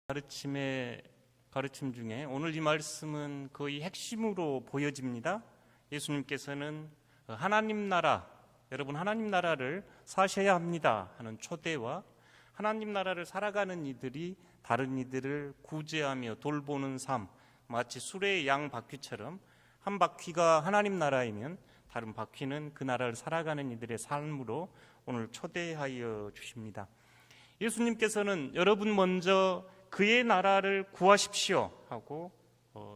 가르침 중에 오늘 이 말씀은 거의 핵심으로 보여집니다. 예수님께서는 하나님 나라, 여러분 하나님 나라를 사셔야 합니다 하는 초대와 하나님 나라를 살아가는 이들이 다른 이들을 구제하며 돌보는 삶, 마치 수레의 양 바퀴처럼 한 바퀴가 하나님 나라이면 다른 바퀴는 그 나라를 살아가는 이들의 삶으로 오늘 초대하여 주십니다. 예수님께서는 여러분 먼저 그의 나라를 구하십시오 하고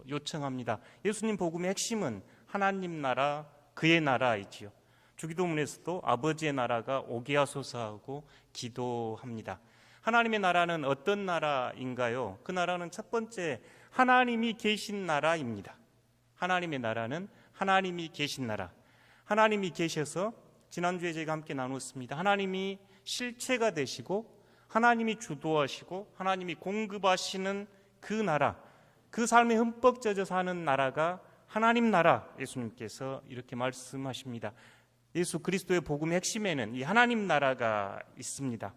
요청합니다. 예수님 복음의 핵심은 하나님 나라, 그의 나라이지요. 주기도문에서도 아버지의 나라가 오게 하소서 하고 기도합니다. 하나님의 나라는 어떤 나라인가요? 그 나라는 첫 번째 하나님이 계신 나라입니다. 하나님의 나라는 하나님이 계신 나라. 하나님이 계셔서 지난주에 저희가 함께 나눴습니다. 하나님이 실체가 되시고 하나님이 주도하시고 하나님이 공급하시는 그 나라, 그 삶에 흠뻑 젖어 사는 나라가 하나님 나라, 예수님께서 이렇게 말씀하십니다. 예수 그리스도의 복음의 핵심에는 이 하나님 나라가 있습니다.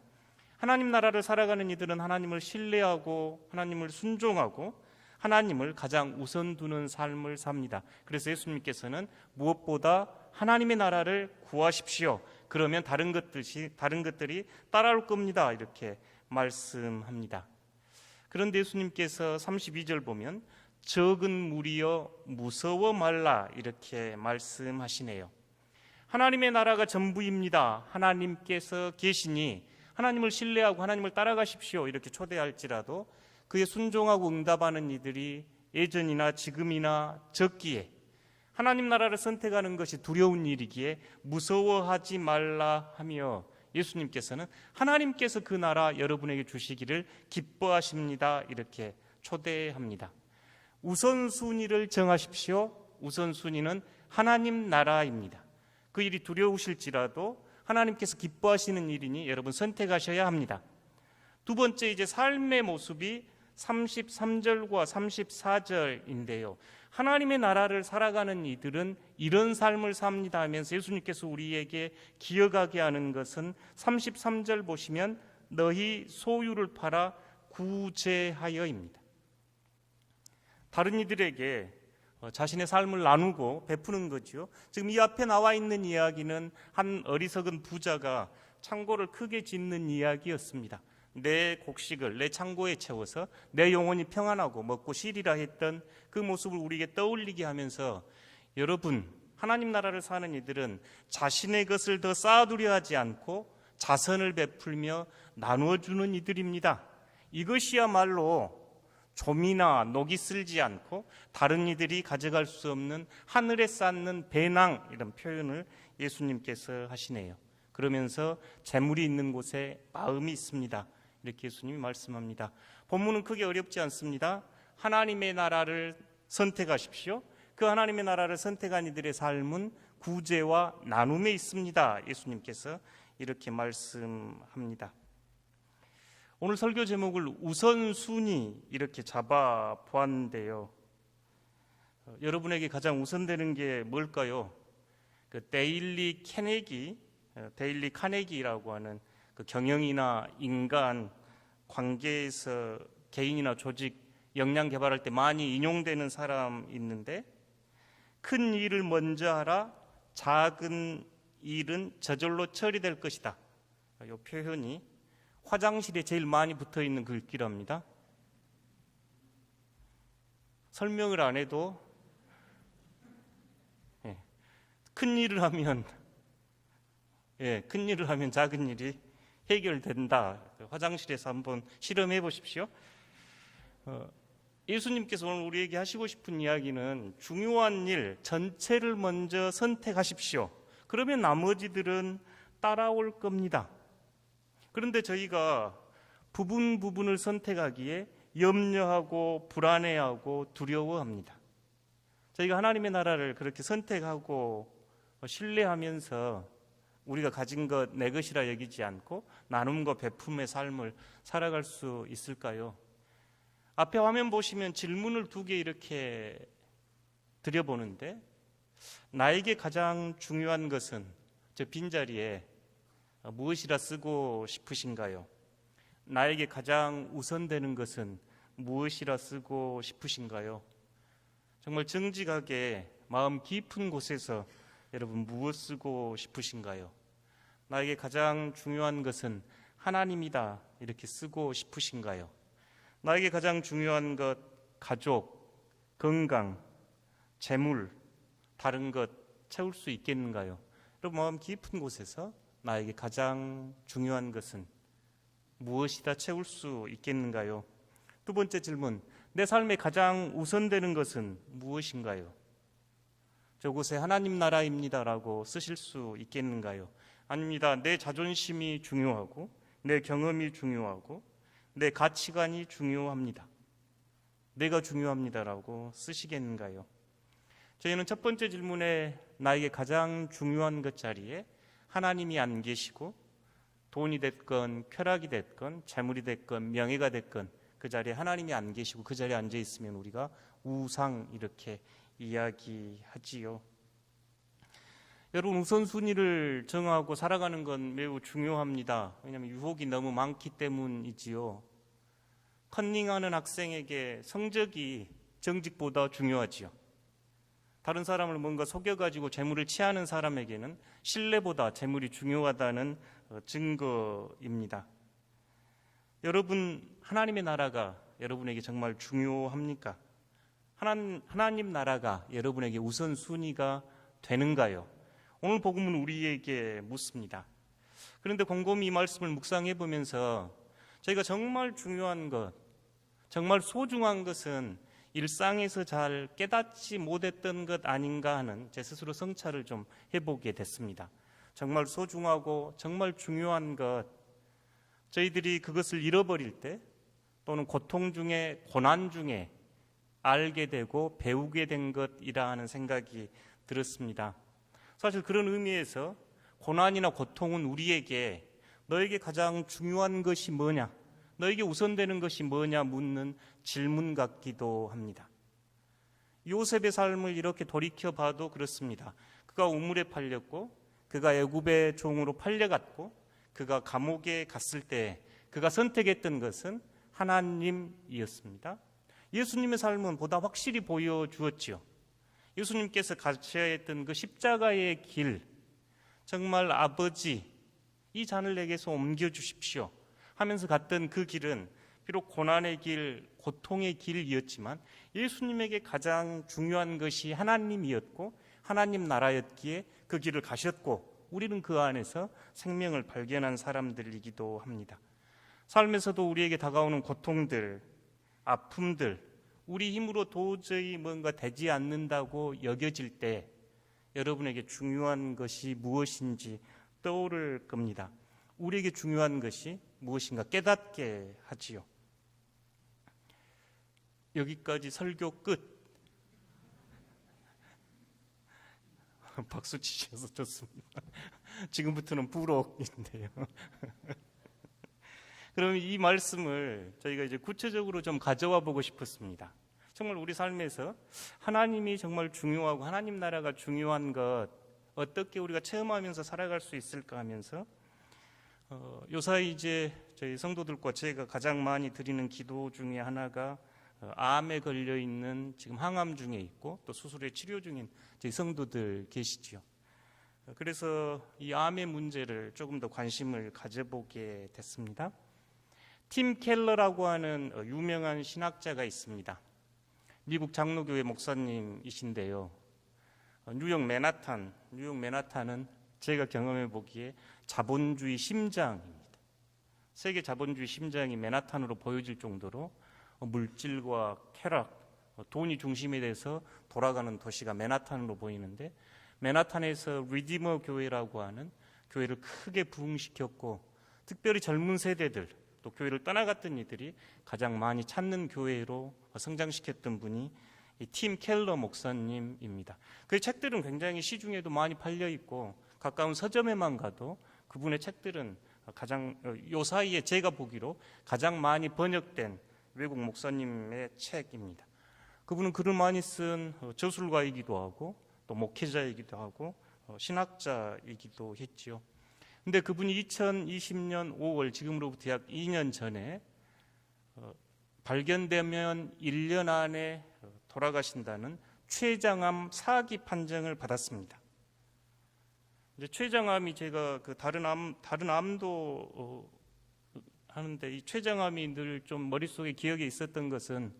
하나님 나라를 살아가는 이들은 하나님을 신뢰하고 하나님을 순종하고 하나님을 가장 우선 두는 삶을 삽니다. 그래서 예수님께서는 무엇보다 하나님의 나라를 구하십시오. 그러면 다른 것들이 따라올 겁니다. 이렇게 말씀합니다. 그런데 예수님께서 32절 보면 적은 무리여 무서워 말라 이렇게 말씀하시네요. 하나님의 나라가 전부입니다. 하나님께서 계시니 하나님을 신뢰하고 하나님을 따라가십시오. 이렇게 초대할지라도 그에 순종하고 응답하는 이들이 예전이나 지금이나 적기에 하나님 나라를 선택하는 것이 두려운 일이기에 무서워하지 말라 하며 예수님께서는 하나님께서 그 나라 여러분에게 주시기를 기뻐하십니다. 이렇게 초대합니다. 우선순위를 정하십시오. 우선순위는 하나님 나라입니다. 그 일이 두려우실지라도 하나님께서 기뻐하시는 일이니 여러분 선택하셔야 합니다. 두 번째 이제 삶의 모습이 33절과 34절인데요. 하나님의 나라를 살아가는 이들은 이런 삶을 삽니다 하면서 예수님께서 우리에게 기억하게 하는 것은 33절 보시면 너희 소유를 팔아 구제하여입니다. 다른 이들에게 자신의 삶을 나누고 베푸는 거죠. 지금 이 앞에 나와 있는 이야기는 한 어리석은 부자가 창고를 크게 짓는 이야기였습니다. 내 곡식을 내 창고에 채워서 내 영혼이 평안하고 먹고 쉬리라 했던 그 모습을 우리에게 떠올리게 하면서 여러분 하나님 나라를 사는 이들은 자신의 것을 더 쌓아두려 하지 않고 자선을 베풀며 나누어주는 이들입니다. 이것이야말로 좀이나 녹이 슬지 않고 다른 이들이 가져갈 수 없는 하늘에 쌓는 배낭 이런 표현을 예수님께서 하시네요. 그러면서 재물이 있는 곳에 마음이 있습니다. 이렇게 예수님이 말씀합니다. 본문은 크게 어렵지 않습니다. 하나님의 나라를 선택하십시오. 그 하나님의 나라를 선택한 이들의 삶은 구제와 나눔에 있습니다. 예수님께서 이렇게 말씀합니다. 오늘 설교 제목을 우선순위 이렇게 잡아보았는데요. 여러분에게 가장 우선되는 게 뭘까요? 그 데일리 카네기라고 하는 그 경영이나 인간 관계에서 개인이나 조직 역량 개발할 때 많이 인용되는 사람 있는데 큰 일을 먼저 하라 작은 일은 저절로 처리될 것이다. 이 표현이 화장실에 제일 많이 붙어있는 글귀랍니다. 설명을 안 해도 큰 일을 하면 작은 일이 해결된다. 화장실에서 한번 실험해 보십시오. 예수님께서 오늘 우리에게 하시고 싶은 이야기는 중요한 일 전체를 먼저 선택하십시오. 그러면 나머지들은 따라올 겁니다. 그런데 저희가 부분을 선택하기에 염려하고 불안해하고 두려워합니다. 저희가 하나님의 나라를 그렇게 선택하고 신뢰하면서 우리가 가진 것 내 것이라 여기지 않고 나눔과 베품의 삶을 살아갈 수 있을까요? 앞에 화면 보시면 질문을 두 개 이렇게 드려보는데 나에게 가장 중요한 것은 저 빈자리에 무엇이라 쓰고 싶으신가요? 나에게 가장 우선되는 것은 무엇이라 쓰고 싶으신가요? 정말 정직하게 마음 깊은 곳에서 여러분 무엇 쓰고 싶으신가요? 나에게 가장 중요한 것은 하나님이다 이렇게 쓰고 싶으신가요? 나에게 가장 중요한 것, 가족, 건강, 재물, 다른 것 채울 수 있겠는가요? 여러분 마음 깊은 곳에서 나에게 가장 중요한 것은 무엇이다 채울 수 있겠는가요? 두 번째 질문, 내 삶에 가장 우선되는 것은 무엇인가요? 저곳에 하나님 나라입니다라고 쓰실 수 있겠는가요? 아닙니다. 내 자존심이 중요하고 내 경험이 중요하고 내 가치관이 중요합니다. 내가 중요합니다라고 쓰시겠는가요? 저희는 첫 번째 질문에 나에게 가장 중요한 것 자리에 하나님이 안 계시고 돈이 됐건 쾌락이 됐건 재물이 됐건 명예가 됐건 그 자리에 하나님이 안 계시고 그 자리에 앉아 있으면 우리가 우상 이렇게 이야기하지요. 여러분 우선순위를 정하고 살아가는 건 매우 중요합니다. 왜냐하면 유혹이 너무 많기 때문이지요. 컨닝하는 학생에게 성적이 정직보다 중요하지요. 다른 사람을 뭔가 속여가지고 재물을 취하는 사람에게는 신뢰보다 재물이 중요하다는 증거입니다. 여러분 하나님의 나라가 여러분에게 정말 중요합니까? 하나님 나라가 여러분에게 우선순위가 되는가요? 오늘 복음은 우리에게 묻습니다. 그런데 곰곰이 이 말씀을 묵상해 보면서 저희가 정말 중요한 것, 정말 소중한 것은 일상에서 잘 깨닫지 못했던 것 아닌가 하는 제 스스로 성찰을 좀 해보게 됐습니다. 정말 소중하고 정말 중요한 것, 저희들이 그것을 잃어버릴 때 또는 고통 중에 고난 중에 알게 되고 배우게 된 것이라 하는 생각이 들었습니다. 사실 그런 의미에서 고난이나 고통은 우리에게 너에게 가장 중요한 것이 뭐냐, 너에게 우선되는 것이 뭐냐 묻는 질문 같기도 합니다. 요셉의 삶을 이렇게 돌이켜봐도 그렇습니다. 그가 우물에 팔렸고 그가 애굽의 종으로 팔려갔고 그가 감옥에 갔을 때 그가 선택했던 것은 하나님이었습니다. 예수님의 삶은 보다 확실히 보여주었지요. 예수님께서 가셔야 했던 그 십자가의 길, 정말 아버지 이 잔을 내게서 옮겨주십시오 하면서 갔던 그 길은 비록 고난의 길, 고통의 길이었지만 예수님에게 가장 중요한 것이 하나님이었고 하나님 나라였기에 그 길을 가셨고 우리는 그 안에서 생명을 발견한 사람들이기도 합니다. 삶에서도 우리에게 다가오는 고통들, 아픔들, 우리 힘으로 도저히 뭔가 되지 않는다고 여겨질 때 여러분에게 중요한 것이 무엇인지 떠오를 겁니다. 우리에게 중요한 것이 무엇인가 깨닫게 하지요. 여기까지 설교 끝. 박수 치셔서 좋습니다. 지금부터는 부록인데요. 그럼 이 말씀을 저희가 이제 구체적으로 좀 가져와 보고 싶었습니다. 정말 우리 삶에서 하나님이 정말 중요하고 하나님 나라가 중요한 것 어떻게 우리가 체험하면서 살아갈 수 있을까 하면서 요사이 이제 저희 성도들과 제가 가장 많이 드리는 기도 중에 하나가 암에 걸려 있는 지금 항암 중에 있고 또 수술에 치료 중인 저희 성도들 계시지요. 그래서 이 암의 문제를 조금 더 관심을 가져보게 됐습니다. 팀 켈러라고 하는 유명한 신학자가 있습니다. 미국 장로교회 목사님이신데요. 뉴욕 맨하탄은 제가 경험해 보기에 자본주의 심장입니다. 세계 자본주의 심장이 맨하탄으로 보여질 정도로 물질과 쾌락, 돈이 중심이 돼서 돌아가는 도시가 맨하탄으로 보이는데 맨하탄에서 리디머 교회라고 하는 교회를 크게 부흥시켰고 특별히 젊은 세대들 또 교회를 떠나갔던 이들이 가장 많이 찾는 교회로 성장시켰던 분이 이 팀 켈러 목사님입니다. 그의 책들은 굉장히 시중에도 많이 팔려 있고 가까운 서점에만 가도 그분의 책들은 가장 요 사이에 제가 보기로 가장 많이 번역된 외국 목사님의 책입니다. 그분은 글을 많이 쓴 저술가이기도 하고 또 목회자이기도 하고 신학자이기도 했지요. 근데 그분이 2020년 5월, 지금으로부터 약 2년 전에 발견되면 1년 안에 돌아가신다는 췌장암 4기 판정을 받았습니다. 이제 췌장암이 제가 그 다른 암도 하는데 이 췌장암이 늘 좀 머릿속에 기억에 있었던 것은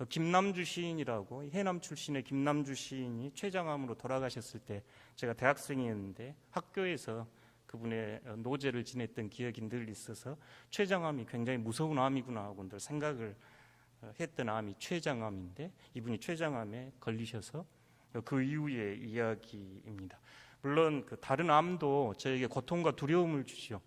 김남주 시인이라고 해남 출신의 김남주 시인이 췌장암으로 돌아가셨을 때 제가 대학생이었는데 학교에서 그분의 노제를 지냈던 기억이 늘 있어서 췌장암이 굉장히 무서운 암이구나 하고 늘 생각을 했던 암이 췌장암인데 이분이 췌장암에 걸리셔서 그 이후의 이야기입니다. 물론 그 다른 암도 저에게 고통과 두려움을 주죠.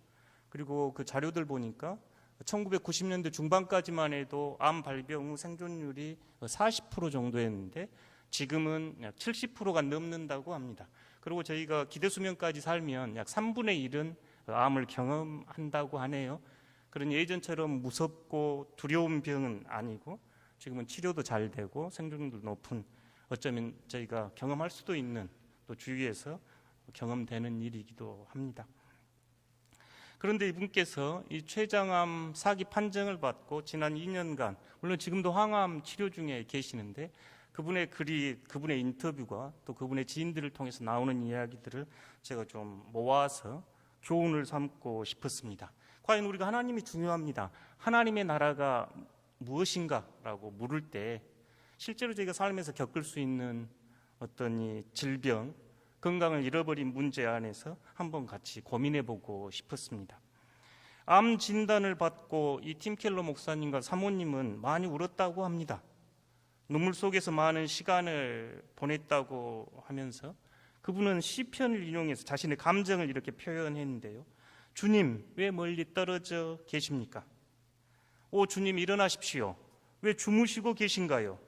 그리고 그 자료들 보니까 1990년대 중반까지만 해도 암 발병 후 생존율이 40% 정도였는데 지금은 약 70%가 넘는다고 합니다. 그리고 저희가 기대수명까지 살면 약 3분의 1은 암을 경험한다고 하네요. 그런 예전처럼 무섭고 두려운 병은 아니고 지금은 치료도 잘 되고 생존율도 높은, 어쩌면 저희가 경험할 수도 있는, 또 주위에서 경험되는 일이기도 합니다. 그런데 이분께서 이 췌장암 4기 판정을 받고 지난 2년간, 물론 지금도 항암 치료 중에 계시는데 그분의 글이, 그분의 인터뷰가 또 그분의 지인들을 통해서 나오는 이야기들을 제가 좀 모아서 교훈을 삼고 싶었습니다. 과연 우리가 하나님이 중요합니다. 하나님의 나라가 무엇인가라고 물을 때 실제로 저희가 삶에서 겪을 수 있는 어떤 이 질병, 건강을 잃어버린 문제 안에서 한번 같이 고민해보고 싶었습니다. 암 진단을 받고 이 팀 켈러 목사님과 사모님은 많이 울었다고 합니다. 눈물 속에서 많은 시간을 보냈다고 하면서 그분은 시편을 인용해서 자신의 감정을 이렇게 표현했는데요. 주님, 왜 멀리 떨어져 계십니까? 오 주님, 일어나십시오. 왜 주무시고 계신가요?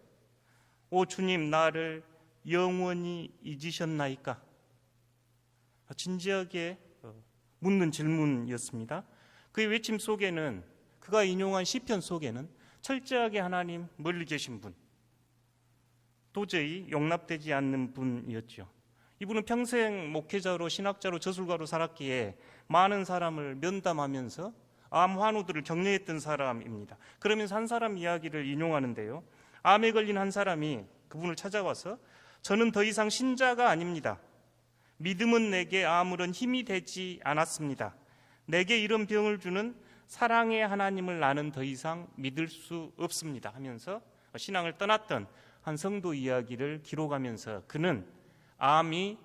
오 주님, 나를 영원히 잊으셨나이까? 진지하게 묻는 질문이었습니다. 그의 외침 속에는, 그가 인용한 시편 속에는 철저하게 하나님 멀리 계신 분, 도저히 용납되지 않는 분이었죠. 이분은 평생 목회자로, 신학자로, 저술가로 살았기에 많은 사람을 면담하면서 암 환우들을 격려했던 사람입니다. 그러면서 한 사람 이야기를 인용하는데요. 암에 걸린 한 사람이 그분을 찾아와서 저는 더 이상 신자가 아닙니다. 믿음은 내게 아무런 힘이 되지 않았습니다. 내게 이런 병을 주는 사랑의 하나님을 나는 더 이상 믿을 수 없습니다 하면서 신앙을 떠났던 한 성도 이야기를 기록하면서 그는 암이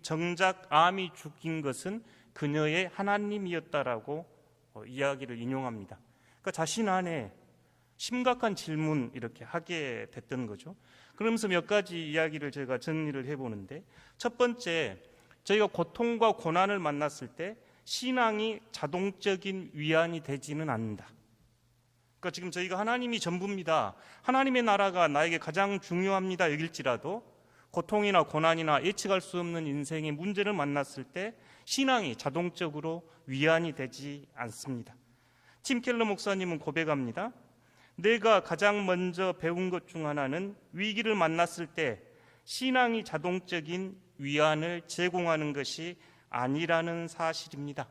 정작 암이 죽인 것은 그녀의 하나님이었다라고 이야기를 인용합니다. 그러니까 자신 안에 심각한 질문 이렇게 하게 됐던 거죠. 그러면서 몇 가지 이야기를 제가 정리를 해보는데, 첫 번째, 저희가 고통과 고난을 만났을 때 신앙이 자동적인 위안이 되지는 않는다. 그러니까 지금 저희가 하나님이 전부입니다, 하나님의 나라가 나에게 가장 중요합니다 여길지라도 고통이나 고난이나 예측할 수 없는 인생의 문제를 만났을 때 신앙이 자동적으로 위안이 되지 않습니다. 팀 켈러 목사님은 고백합니다. 내가 가장 먼저 배운 것 중 하나는 위기를 만났을 때 신앙이 자동적인 위안을 제공하는 것이 아니라는 사실입니다.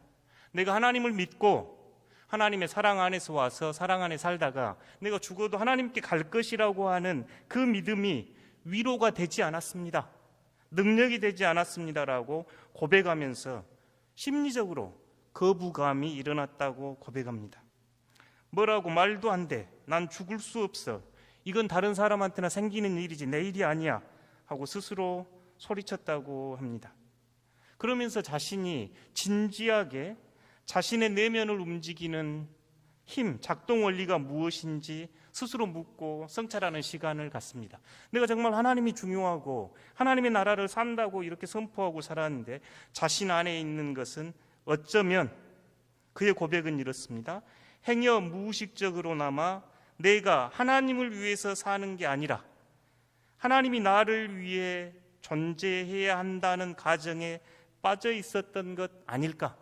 내가 하나님을 믿고 하나님의 사랑 안에서 와서 사랑 안에 살다가 내가 죽어도 하나님께 갈 것이라고 하는 그 믿음이 위로가 되지 않았습니다. 능력이 되지 않았습니다라고 고백하면서 심리적으로 거부감이 일어났다고 고백합니다. 뭐라고 말도 안 돼. 난 죽을 수 없어. 이건 다른 사람한테나 생기는 일이지 내 일이 아니야 하고 스스로 소리쳤다고 합니다. 그러면서 자신이 진지하게 자신의 내면을 움직이는 힘, 작동 원리가 무엇인지 스스로 묻고 성찰하는 시간을 갖습니다. 내가 정말 하나님이 중요하고 하나님의 나라를 산다고 이렇게 선포하고 살았는데 자신 안에 있는 것은 어쩌면, 그의 고백은 이렇습니다. 행여 무의식적으로나마 내가 하나님을 위해서 사는 게 아니라 하나님이 나를 위해 존재해야 한다는 가정에 빠져 있었던 것 아닐까?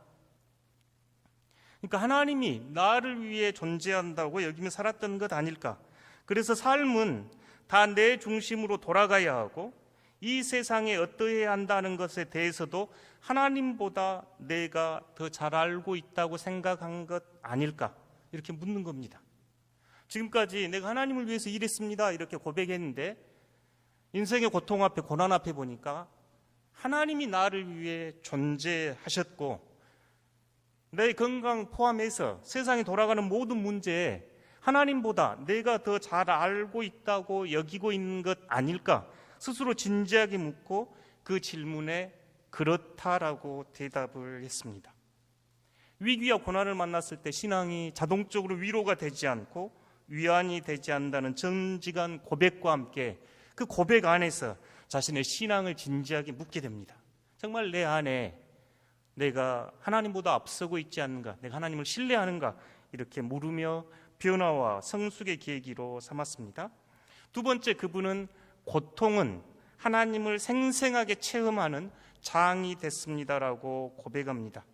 그러니까 하나님이 나를 위해 존재한다고 여기며 살았던 것 아닐까? 그래서 삶은 다 내 중심으로 돌아가야 하고 이 세상에 어떠해야 한다는 것에 대해서도 하나님보다 내가 더 잘 알고 있다고 생각한 것 아닐까? 이렇게 묻는 겁니다. 지금까지 내가 하나님을 위해서 일했습니다 이렇게 고백했는데 인생의 고통 앞에, 고난 앞에 보니까 하나님이 나를 위해 존재하셨고 내 건강 포함해서 세상이 돌아가는 모든 문제에 하나님보다 내가 더 잘 알고 있다고 여기고 있는 것 아닐까? 스스로 진지하게 묻고 그 질문에 그렇다라고 대답을 했습니다. 위기와 고난을 만났을 때 신앙이 자동적으로 위로가 되지 않고 위안이 되지 않는다는 정직한 고백과 함께 그 고백 안에서 자신의 신앙을 진지하게 묻게 됩니다. 정말 내 안에 내가 하나님보다 앞서고 있지 않는가, 내가 하나님을 신뢰하는가 이렇게 물으며 변화와 성숙의 계기로 삼았습니다. 두 번째, 그분은 고통은 하나님을 생생하게 체험하는 장이 됐습니다라고 고백합니다.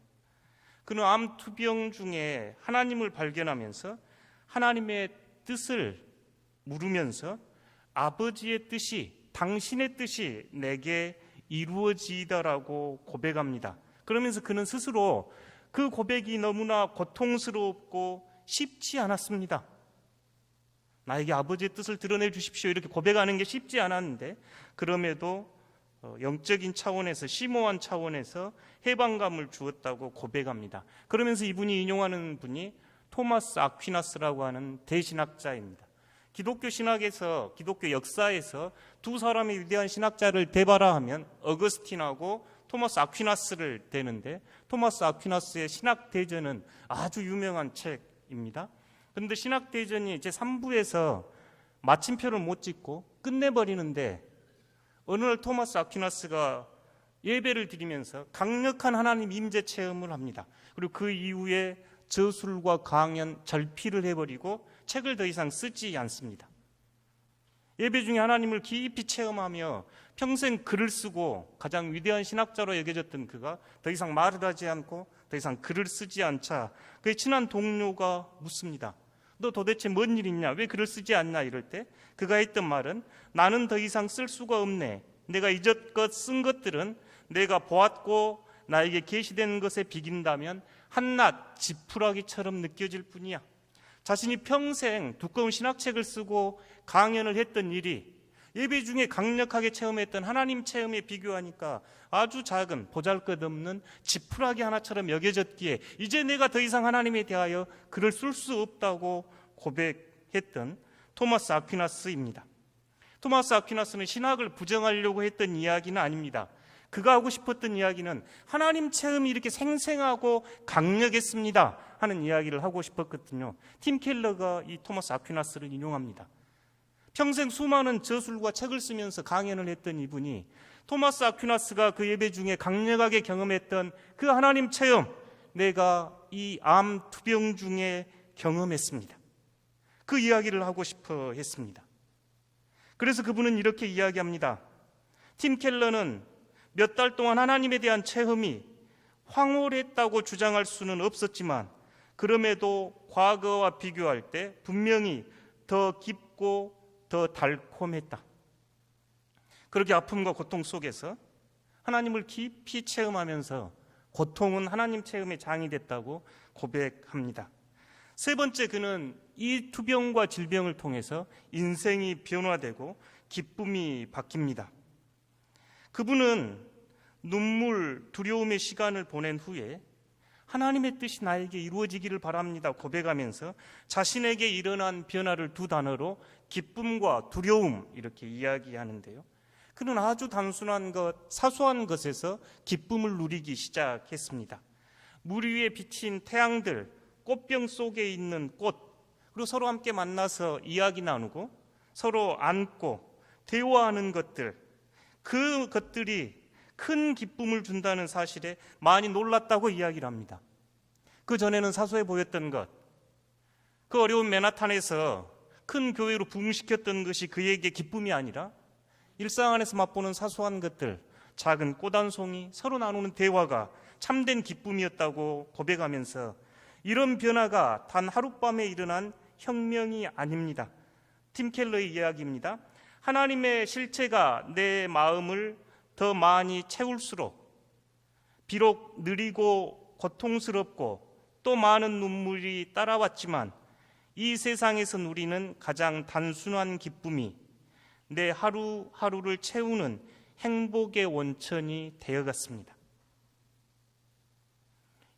그는 암투병 중에 하나님을 발견하면서 하나님의 뜻을 물으면서 아버지의 뜻이, 당신의 뜻이 내게 이루어지다라고 고백합니다. 그러면서 그는 스스로 그 고백이 너무나 고통스럽고 쉽지 않았습니다. 나에게 아버지의 뜻을 드러내 주십시오 이렇게 고백하는 게 쉽지 않았는데 그럼에도 영적인 차원에서, 심오한 차원에서 해방감을 주었다고 고백합니다. 그러면서 이분이 인용하는 분이 토마스 아퀴나스라고 하는 대신학자입니다. 기독교 신학에서, 기독교 역사에서 두 사람의 위대한 신학자를 대발하면 어거스틴하고 토마스 아퀴나스를 대는데 토마스 아퀴나스의 신학대전은 아주 유명한 책입니다. 그런데 신학대전이 제3부에서 마침표를 못 찍고 끝내버리는데 어느 날 토마스 아퀴나스가 예배를 드리면서 강력한 하나님 임재 체험을 합니다. 그리고 그 이후에 저술과 강연, 절필을 해버리고 책을 더 이상 쓰지 않습니다. 예배 중에 하나님을 깊이 체험하며 평생 글을 쓰고 가장 위대한 신학자로 여겨졌던 그가 더 이상 말을 하지 않고 더 이상 글을 쓰지 않자 그의 친한 동료가 묻습니다. 너 도대체 뭔 일 있냐? 왜 글을 쓰지 않나? 이럴 때 그가 했던 말은 나는 더 이상 쓸 수가 없네. 내가 이제껏 쓴 것들은 내가 보았고 나에게 계시된 것에 비긴다면 한낱 지푸라기처럼 느껴질 뿐이야. 자신이 평생 두꺼운 신학책을 쓰고 강연을 했던 일이 예배 중에 강력하게 체험했던 하나님 체험에 비교하니까 아주 작은 보잘것없는 지푸라기 하나처럼 여겨졌기에 이제 내가 더 이상 하나님에 대하여 글을 쓸 수 없다고 고백했던 토마스 아퀴나스입니다. 토마스 아퀴나스는 신학을 부정하려고 했던 이야기는 아닙니다. 그가 하고 싶었던 이야기는 하나님 체험이 이렇게 생생하고 강력했습니다 하는 이야기를 하고 싶었거든요. 팀 켈러가 이 토마스 아퀴나스를 인용합니다. 평생 수많은 저술과 책을 쓰면서 강연을 했던 이분이 토마스 아퀴나스가 그 예배 중에 강력하게 경험했던 그 하나님 체험, 내가 이 암 투병 중에 경험했습니다. 그 이야기를 하고 싶어 했습니다. 그래서 그분은 이렇게 이야기합니다. 팀 켈러는 몇 달 동안 하나님에 대한 체험이 황홀했다고 주장할 수는 없었지만 그럼에도 과거와 비교할 때 분명히 더 깊고 더 달콤했다. 그렇게 아픔과 고통 속에서 하나님을 깊이 체험하면서 고통은 하나님 체험의 장이 됐다고 고백합니다. 세 번째, 그는 이 투병과 질병을 통해서 인생이 변화되고 기쁨이 바뀝니다. 그분은 눈물, 두려움의 시간을 보낸 후에 하나님의 뜻이 나에게 이루어지기를 바랍니다 고백하면서 자신에게 일어난 변화를 두 단어로 기쁨과 두려움 이렇게 이야기하는데요. 그는 아주 단순한 것, 사소한 것에서 기쁨을 누리기 시작했습니다. 물 위에 비친 태양들, 꽃병 속에 있는 꽃, 그리고 서로 함께 만나서 이야기 나누고 서로 안고 대화하는 것들, 그 것들이 큰 기쁨을 준다는 사실에 많이 놀랐다고 이야기를 합니다. 그 전에는 사소해 보였던 것, 그 어려운 맨하탄에서 큰 교회로 부흥시켰던 것이 그에게 기쁨이 아니라 일상 안에서 맛보는 사소한 것들, 작은 꽃 한 송이, 서로 나누는 대화가 참된 기쁨이었다고 고백하면서 이런 변화가 단 하룻밤에 일어난 혁명이 아닙니다. 팀 켈러의 이야기입니다. 하나님의 실체가 내 마음을 더 많이 채울수록 비록 느리고 고통스럽고 또 많은 눈물이 따라왔지만 이 세상에서 누리는 가장 단순한 기쁨이 내 하루하루를 채우는 행복의 원천이 되어갔습니다.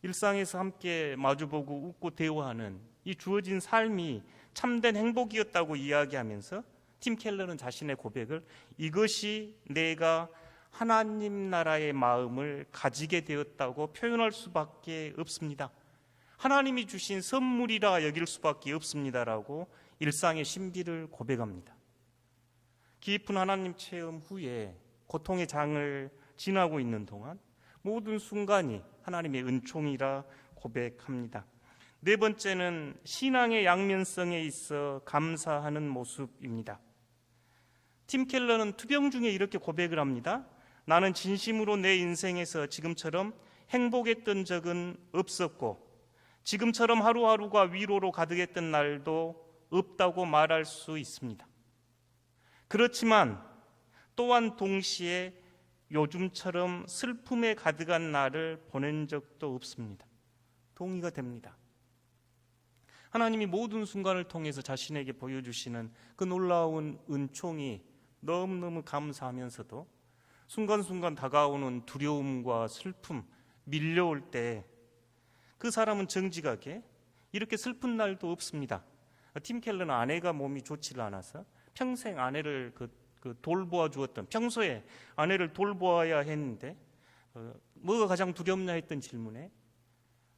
일상에서 함께 마주보고 웃고 대화하는 이 주어진 삶이 참된 행복이었다고 이야기하면서 팀 켈러는 자신의 고백을 이것이 내가 하나님 나라의 마음을 가지게 되었다고 표현할 수밖에 없습니다. 하나님이 주신 선물이라 여길 수밖에 없습니다라고 일상의 신비를 고백합니다. 깊은 하나님 체험 후에 고통의 장을 지나고 있는 동안 모든 순간이 하나님의 은총이라 고백합니다. 네 번째는 신앙의 양면성에 있어 감사하는 모습입니다. 팀 켈러는 투병 중에 이렇게 고백을 합니다. 나는 진심으로 내 인생에서 지금처럼 행복했던 적은 없었고 지금처럼 하루하루가 위로로 가득했던 날도 없다고 말할 수 있습니다. 그렇지만 또한 동시에 요즘처럼 슬픔에 가득한 날을 보낸 적도 없습니다. 동의가 됩니다. 하나님이 모든 순간을 통해서 자신에게 보여주시는 그 놀라운 은총이 너무너무 감사하면서도 순간순간 다가오는 두려움과 슬픔, 밀려올 때 그 사람은 정직하게 이렇게 슬픈 날도 없습니다. 팀 켈러는 아내가 몸이 좋지를 않아서 평생 아내를 돌보아 주었던, 평소에 아내를 돌보아야 했는데 뭐가 가장 두렵냐 했던 질문에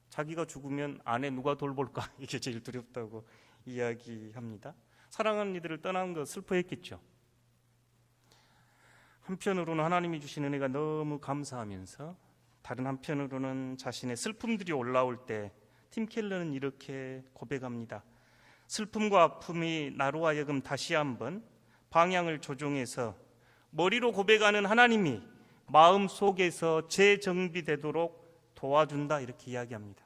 자기가 죽으면 아내 누가 돌볼까 이게 제일 두렵다고 이야기합니다. 사랑하는 이들을 떠난 거 슬퍼했겠죠. 한편으로는 하나님이 주신 은혜가 너무 감사하면서 다른 한편으로는 자신의 슬픔들이 올라올 때 팀 켈러는 이렇게 고백합니다. 슬픔과 아픔이 나로 하여금 다시 한번 방향을 조정해서 머리로 고백하는 하나님이 마음속에서 재정비되도록 도와준다 이렇게 이야기합니다.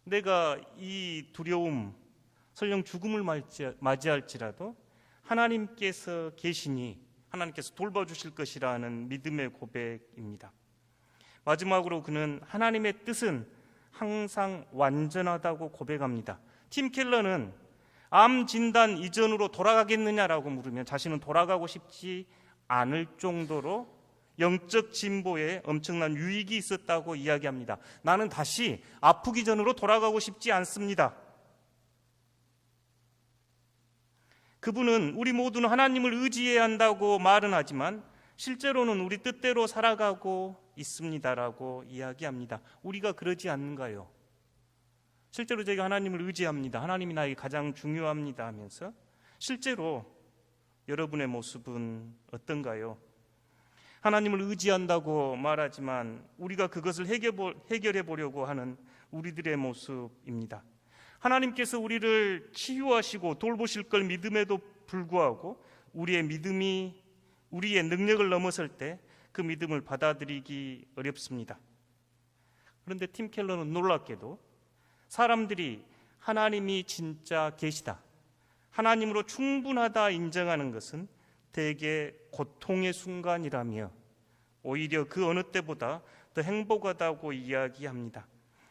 내가 이 두려움, 설령 죽음을 맞이할지라도 하나님께서 계시니 하나님께서 돌봐주실 것이라는 믿음의 고백입니다. 마지막으로 그는 하나님의 뜻은 항상 완전하다고 고백합니다. 팀 켈러는 암 진단 이전으로 돌아가겠느냐라고 물으면 자신은 돌아가고 싶지 않을 정도로 영적 진보에 엄청난 유익이 있었다고 이야기합니다. 나는 다시 아프기 전으로 돌아가고 싶지 않습니다. 그분은 우리 모두는 하나님을 의지해야 한다고 말은 하지만 실제로는 우리 뜻대로 살아가고 있습니다라고 이야기합니다. 우리가 그러지 않는가요? 실제로 제가 하나님을 의지합니다. 하나님이 나에게 가장 중요합니다 하면서 실제로 여러분의 모습은 어떤가요? 하나님을 의지한다고 말하지만 우리가 그것을 해결해 보려고 하는 우리들의 모습입니다. 하나님께서 우리를 치유하시고 돌보실 걸 믿음에도 불구하고 우리의 믿음이 우리의 능력을 넘어설 때 그 믿음을 받아들이기 어렵습니다. 그런데 팀 켈러는 놀랍게도 사람들이 하나님이 진짜 계시다, 하나님으로 충분하다 인정하는 것은 대개 고통의 순간이라며 오히려 그 어느 때보다 더 행복하다고 이야기합니다.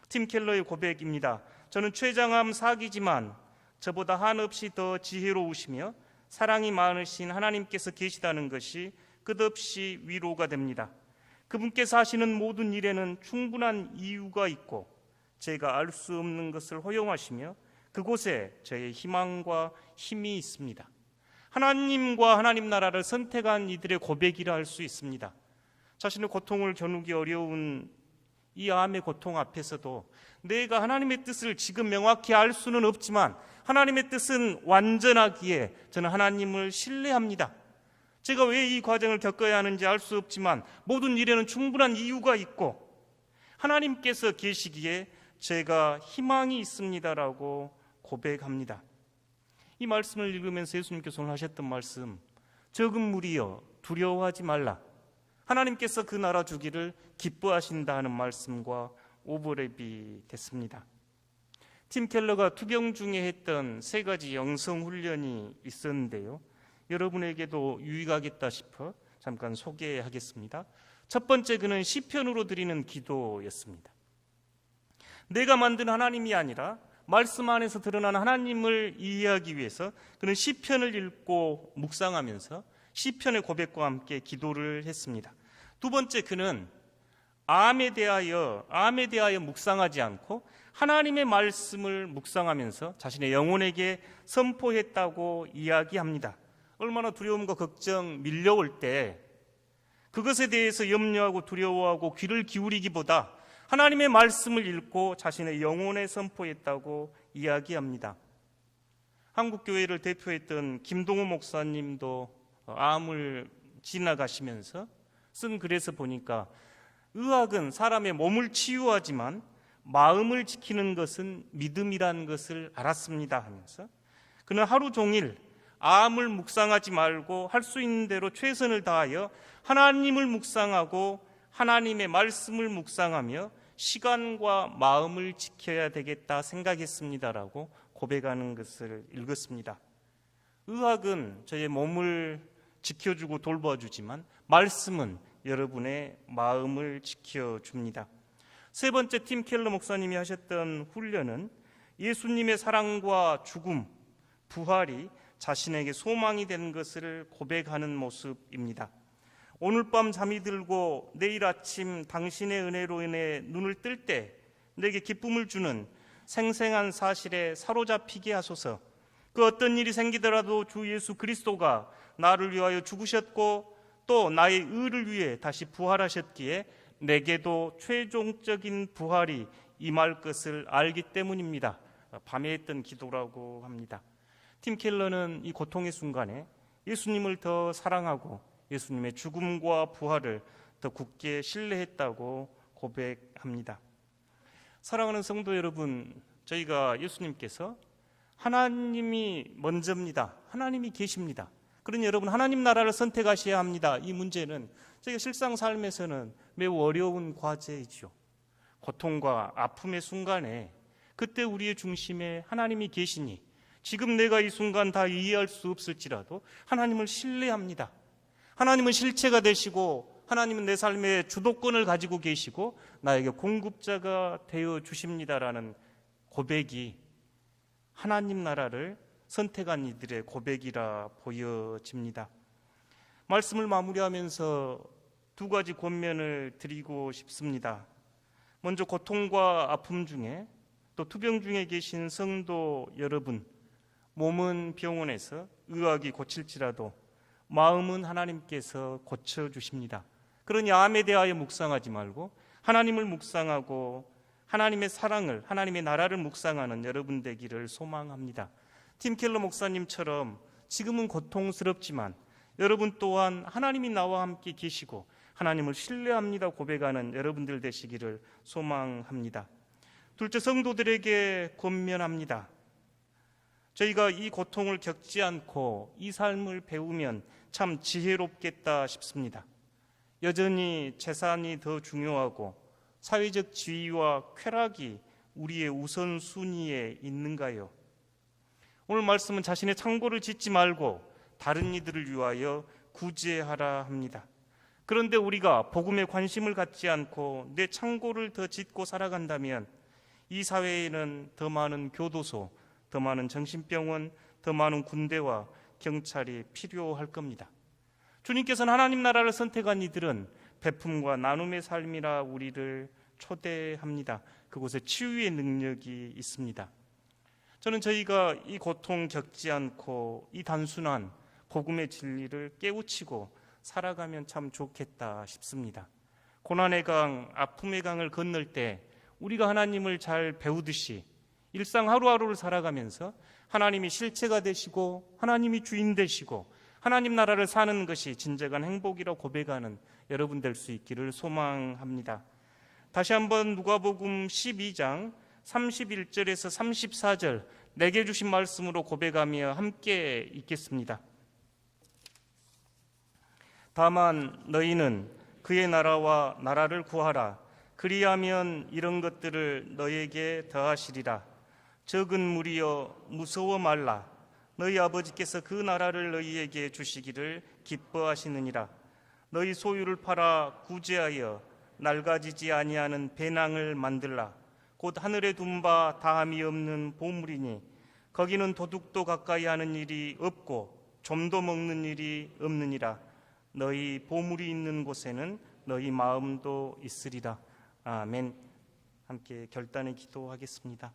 팀 켈러의 고백입니다. 저는 췌장암 사기지만 저보다 한없이 더 지혜로우시며 사랑이 많으신 하나님께서 계시다는 것이 끝없이 위로가 됩니다. 그분께서 하시는 모든 일에는 충분한 이유가 있고 제가 알 수 없는 것을 허용하시며 그곳에 저의 희망과 힘이 있습니다. 하나님과 하나님 나라를 선택한 이들의 고백이라 할 수 있습니다. 자신의 고통을 겨누기 어려운 이 암의 고통 앞에서도 내가 하나님의 뜻을 지금 명확히 알 수는 없지만 하나님의 뜻은 완전하기에 저는 하나님을 신뢰합니다. 제가 왜 이 과정을 겪어야 하는지 알 수 없지만 모든 일에는 충분한 이유가 있고 하나님께서 계시기에 제가 희망이 있습니다라고 고백합니다. 이 말씀을 읽으면서 예수님께서 오늘 하셨던 말씀, 적은 무리여 두려워하지 말라, 하나님께서 그 나라 주기를 기뻐하신다 하는 말씀과 오버랩이 됐습니다. 팀 켈러가 투병 중에 했던 3가지 영성 훈련이 있었는데요, 여러분에게도 유익하겠다 싶어 잠깐 소개하겠습니다. 첫 번째, 그는 시편으로 드리는 기도였습니다. 내가 만든 하나님이 아니라 말씀 안에서 드러난 하나님을 이해하기 위해서 그는 시편을 읽고 묵상하면서 시편의 고백과 함께 기도를 했습니다. 두 번째, 그는 암에 대하여 묵상하지 않고 하나님의 말씀을 묵상하면서 자신의 영혼에게 선포했다고 이야기합니다. 얼마나 두려움과 걱정 밀려올 때 그것에 대해서 염려하고 두려워하고 귀를 기울이기보다 하나님의 말씀을 읽고 자신의 영혼에 선포했다고 이야기합니다. 한국교회를 대표했던 김동호 목사님도 암을 지나가시면서 쓴 글에서 보니까 의학은 사람의 몸을 치유하지만 마음을 지키는 것은 믿음이라는 것을 알았습니다 하면서 그는 하루 종일 암을 묵상하지 말고 할 수 있는 대로 최선을 다하여 하나님을 묵상하고 하나님의 말씀을 묵상하며 시간과 마음을 지켜야 되겠다 생각했습니다라고 고백하는 것을 읽었습니다. 의학은 저의 몸을 지켜주고 돌봐주지만 말씀은 여러분의 마음을 지켜줍니다. 세 번째, 팀 켈러 목사님이 하셨던 훈련은 예수님의 사랑과 죽음, 부활이 자신에게 소망이 된 것을 고백하는 모습입니다. 오늘 밤 잠이 들고 내일 아침 당신의 은혜로 인해 눈을 뜰 때 내게 기쁨을 주는 생생한 사실에 사로잡히게 하소서. 그 어떤 일이 생기더라도 주 예수 그리스도가 나를 위하여 죽으셨고 또 나의 의를 위해 다시 부활하셨기에 내게도 최종적인 부활이 임할 것을 알기 때문입니다. 밤에 했던 기도라고 합니다. 팀 켈러는 이 고통의 순간에 예수님을 더 사랑하고 예수님의 죽음과 부활을 더 굳게 신뢰했다고 고백합니다. 사랑하는 성도 여러분, 저희가 예수님께서 하나님이 먼저입니다. 하나님이 계십니다. 그러니 여러분 하나님 나라를 선택하셔야 합니다. 이 문제는 저희가 실상 삶에서는 매우 어려운 과제이죠. 고통과 아픔의 순간에 그때 우리의 중심에 하나님이 계시니 지금 내가 이 순간 다 이해할 수 없을지라도 하나님을 신뢰합니다. 하나님은 실체가 되시고 하나님은 내 삶의 주도권을 가지고 계시고 나에게 공급자가 되어 주십니다라는 고백이 하나님 나라를 선택한 이들의 고백이라 보여집니다. 말씀을 마무리하면서 두 가지 권면을 드리고 싶습니다. 먼저 고통과 아픔 중에 또 투병 중에 계신 성도 여러분, 몸은 병원에서 의학이 고칠지라도 마음은 하나님께서 고쳐주십니다. 그러니 암에 대하여 묵상하지 말고 하나님을 묵상하고 하나님의 사랑을, 하나님의 나라를 묵상하는 여러분 되기를 소망합니다. 팀 켈러 목사님처럼 지금은 고통스럽지만 여러분 또한 하나님이 나와 함께 계시고 하나님을 신뢰합니다 고백하는 여러분들 되시기를 소망합니다. 둘째, 성도들에게 권면합니다. 저희가 이 고통을 겪지 않고 이 삶을 배우면 참 지혜롭겠다 싶습니다. 여전히 재산이 더 중요하고 사회적 지위와 쾌락이 우리의 우선순위에 있는가요? 오늘 말씀은 자신의 창고를 짓지 말고 다른 이들을 위하여 구제하라 합니다. 그런데 우리가 복음에 관심을 갖지 않고 내 창고를 더 짓고 살아간다면 이 사회에는 더 많은 교도소, 더 많은 정신병원, 더 많은 군대와 경찰이 필요할 겁니다. 주님께서는 하나님 나라를 선택한 이들은 베품과 나눔의 삶이라 우리를 초대합니다. 그곳에 치유의 능력이 있습니다. 저는 저희가 이 고통 겪지 않고 이 단순한 복음의 진리를 깨우치고 살아가면 참 좋겠다 싶습니다. 고난의 강, 아픔의 강을 건널 때 우리가 하나님을 잘 배우듯이 일상 하루하루를 살아가면서 하나님이 실체가 되시고 하나님이 주인 되시고 하나님 나라를 사는 것이 진정한 행복이라고 고백하는 여러분 될 수 있기를 소망합니다. 다시 한번 누가복음 12장 31절에서 34절 내게 주신 말씀으로 고백하며 함께 읽겠습니다. 다만 너희는 그의 나라와 나라를 구하라. 그리하면 이런 것들을 너에게 더하시리라. 적은 무리여 무서워 말라. 너희 아버지께서 그 나라를 너희에게 주시기를 기뻐하시느니라. 너희 소유를 팔아 구제하여 낡아지지 아니하는 배낭을 만들라. 곧 하늘에 둔 바 다함이 없는 보물이니 거기는 도둑도 가까이 하는 일이 없고 좀도 먹는 일이 없느니라. 너희 보물이 있는 곳에는 너희 마음도 있으리라. 아멘. 함께 결단의 기도하겠습니다.